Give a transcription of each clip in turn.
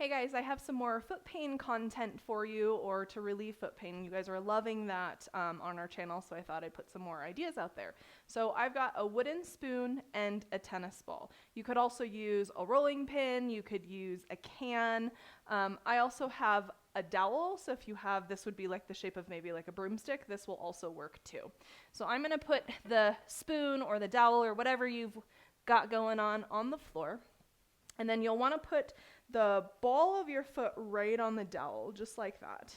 Hey guys, I have some more foot pain content for you, or to relieve foot pain. You guys are loving that on our channel, so I thought I'd put some more ideas out there. So I've got a wooden spoon and a tennis ball. You could also use a rolling pin, you could use a can. I also have a dowel, so if you have, this would be like the shape of maybe like a broomstick, this will also work too. So I'm gonna put the spoon or the dowel or whatever you've got going on the floor. And then you'll want to put the ball of your foot right on the dowel, just like that.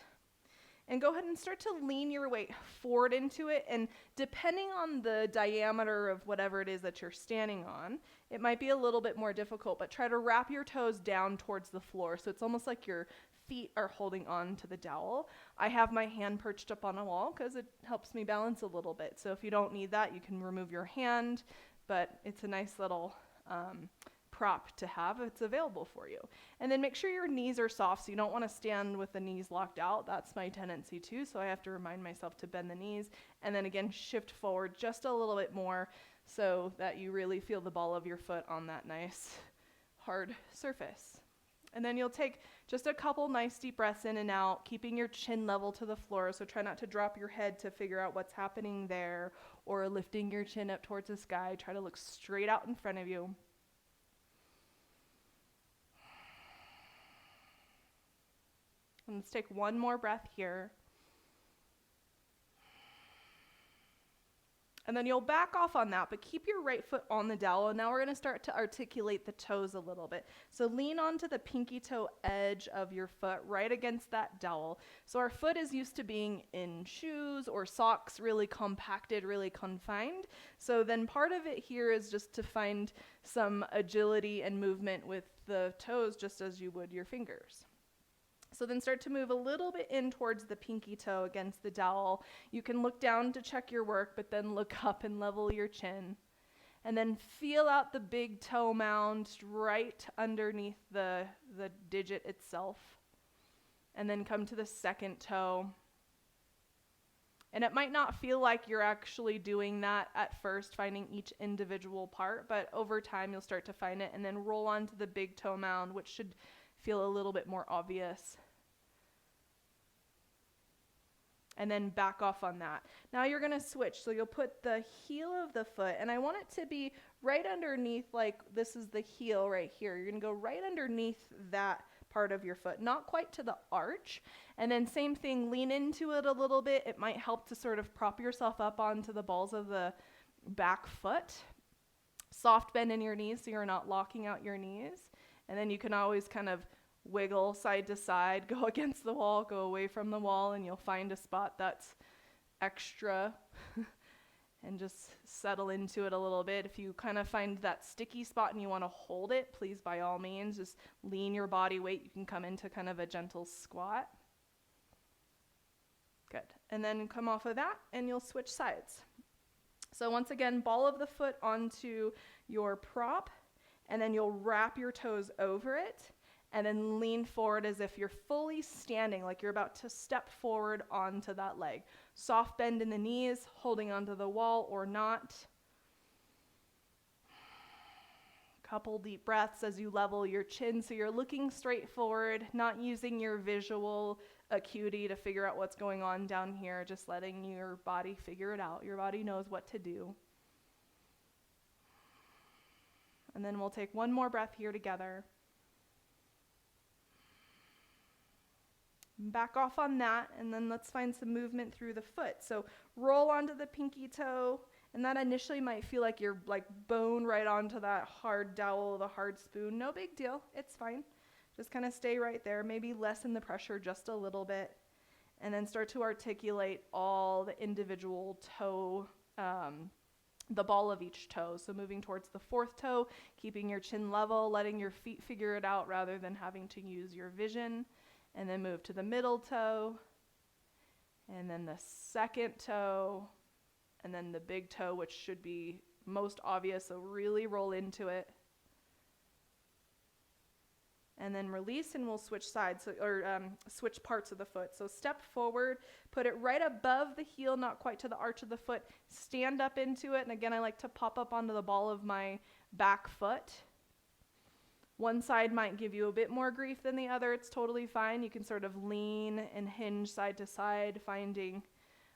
And go ahead and start to lean your weight forward into it. And depending on the diameter of whatever it is that you're standing on, it might be a little bit more difficult, but try to wrap your toes down towards the floor. So it's almost like your feet are holding on to the dowel. I have my hand perched up on a wall because it helps me balance a little bit. So if you don't need that, you can remove your hand, but it's a nice little prop to have. It's available for you. And then make sure your knees are soft, so you don't want to stand with the knees locked out. That's my tendency too, so I have to remind myself to bend the knees, and then again shift forward just a little bit more so that you really feel the ball of your foot on that nice hard surface. And then you'll take just a couple nice deep breaths in and out, keeping your chin level to the floor, so try not to drop your head to figure out what's happening there, or lifting your chin up towards the sky. Try to look straight out in front of you. And let's take one more breath here. And then you'll back off on that, but keep your right foot on the dowel. And now we're going to start to articulate the toes a little bit. So lean onto the pinky toe edge of your foot right against that dowel. So our foot is used to being in shoes or socks, really compacted, really confined. So then part of it here is just to find some agility and movement with the toes, just as you would your fingers. So then start to move a little bit in towards the pinky toe against the dowel. You can look down to check your work, but then look up and level your chin. And then feel out the big toe mound right underneath the digit itself. And then come to the second toe. And it might not feel like you're actually doing that at first, finding each individual part, but over time you'll start to find it, and then roll onto the big toe mound, which should feel a little bit more obvious. And then back off on that. Now you're going to switch. So you'll put the heel of the foot, and I want it to be right underneath, like this is the heel right here. You're going to go right underneath that part of your foot, not quite to the arch. And then same thing, lean into it a little bit. It might help to sort of prop yourself up onto the balls of the back foot. Soft bend in your knees so you're not locking out your knees. And then you can always kind of wiggle side to side, go against the wall, go away from the wall, and you'll find a spot that's extra and just settle into it a little bit. If you kind of find that sticky spot and you want to hold it, please, by all means, just lean your body weight. You can come into kind of a gentle squat. Good. And then come off of that and you'll switch sides. So once again, ball of the foot onto your prop, and then you'll wrap your toes over it and then lean forward as if you're fully standing, like you're about to step forward onto that leg. Soft bend in the knees, holding onto the wall or not. Couple deep breaths as you level your chin so you're looking straight forward, not using your visual acuity to figure out what's going on down here, just letting your body figure it out. Your body knows what to do. And then we'll take one more breath here together. Back off on that, and then let's find some movement through the foot. So roll onto the pinky toe, and that initially might feel like you're like bone right onto that hard dowel, the hard spoon. No big deal, it's fine. Just kind of stay right there, maybe lessen the pressure just a little bit, and then start to articulate all the individual toe, the ball of each toe. So moving towards the fourth toe, keeping your chin level, letting your feet figure it out rather than having to use your vision. And then move to the middle toe, and then the second toe, and then the big toe, which should be most obvious, so really roll into it. And then release, and we'll switch sides, or switch parts of the foot. So step forward, put it right above the heel, not quite to the arch of the foot. Stand up into it, and again, I like to pop up onto the ball of my back foot. One side might give you a bit more grief than the other. It's totally fine. You can sort of lean and hinge side to side, finding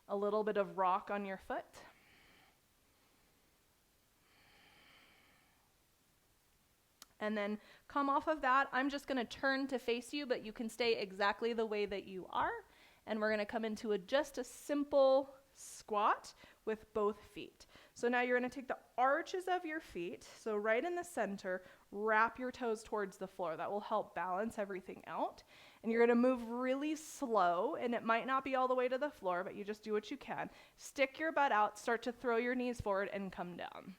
a little bit of rock on your foot. And then come off of that. I'm just going to turn to face you, but you can stay exactly the way that you are. And we're going to come into just a simple squat with both feet. So now you're going to take the arches of your feet, so right in the center, wrap your toes towards the floor. That will help balance everything out. And you're going to move really slow, and it might not be all the way to the floor, but you just do what you can. Stick your butt out, start to throw your knees forward, and come down.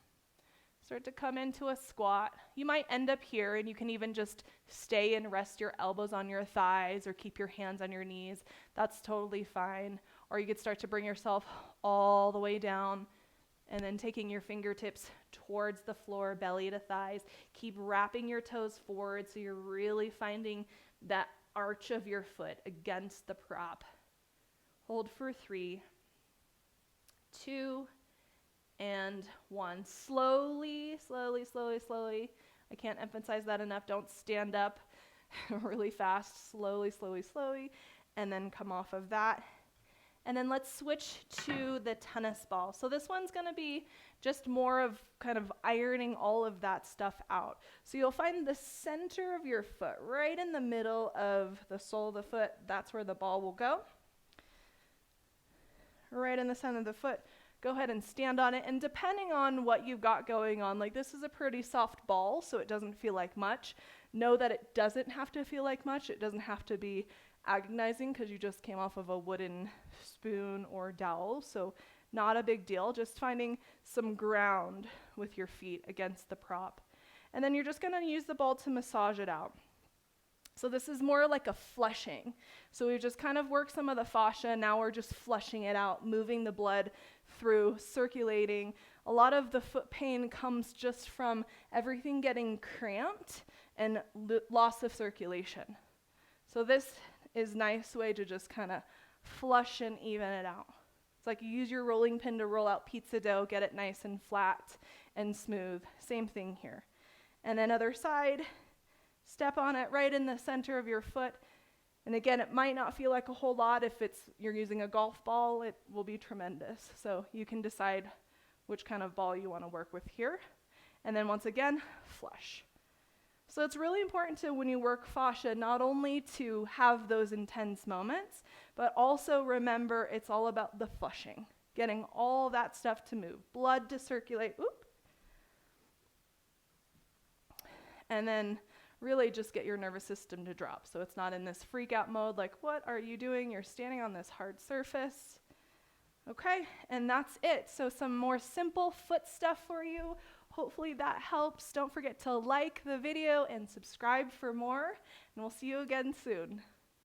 Start to come into a squat. You might end up here, and you can even just stay and rest your elbows on your thighs or keep your hands on your knees. That's totally fine. Or you could start to bring yourself all the way down, and then taking your fingertips towards the floor, belly to thighs. Keep wrapping your toes forward so you're really finding that arch of your foot against the prop. Hold for 3, 2, and 1. Slowly, slowly, slowly, slowly. I can't emphasize that enough. Don't stand up really fast. Slowly, slowly, slowly. And then come off of that. And then let's switch to the tennis ball. So this one's going to be just more of kind of ironing all of that stuff out. So you'll find the center of your foot right in the middle of the sole of the foot. That's where the ball will go. Right in the center of the foot. Go ahead and stand on it. And depending on what you've got going on, like this is a pretty soft ball, so it doesn't feel like much. Know that it doesn't have to feel like much. It doesn't have to be agonizing because you just came off of a wooden spoon or dowel, so not a big deal. Just finding some ground with your feet against the prop. And then you're just going to use the ball to massage it out. So this is more like a flushing. So we've just kind of worked some of the fascia. Now we're just flushing it out, moving the blood through, circulating. A lot of the foot pain comes just from everything getting cramped and loss of circulation. So this is a nice way to just kind of flush and even it out. It's like you use your rolling pin to roll out pizza dough, get it nice and flat and smooth. Same thing here. And then other side, step on it right in the center of your foot. And again, it might not feel like a whole lot. If you're using a golf ball, it will be tremendous. So you can decide which kind of ball you want to work with here. And then once again, flush. So it's really important to, when you work fascia, not only to have those intense moments, but also remember it's all about the flushing, getting all that stuff to move, blood to circulate, and then really just get your nervous system to drop. So it's not in this freak out mode, like, what are you doing? You're standing on this hard surface. Okay, and that's it. So some more simple foot stuff for you. Hopefully that helps. Don't forget to like the video and subscribe for more, and we'll see you again soon.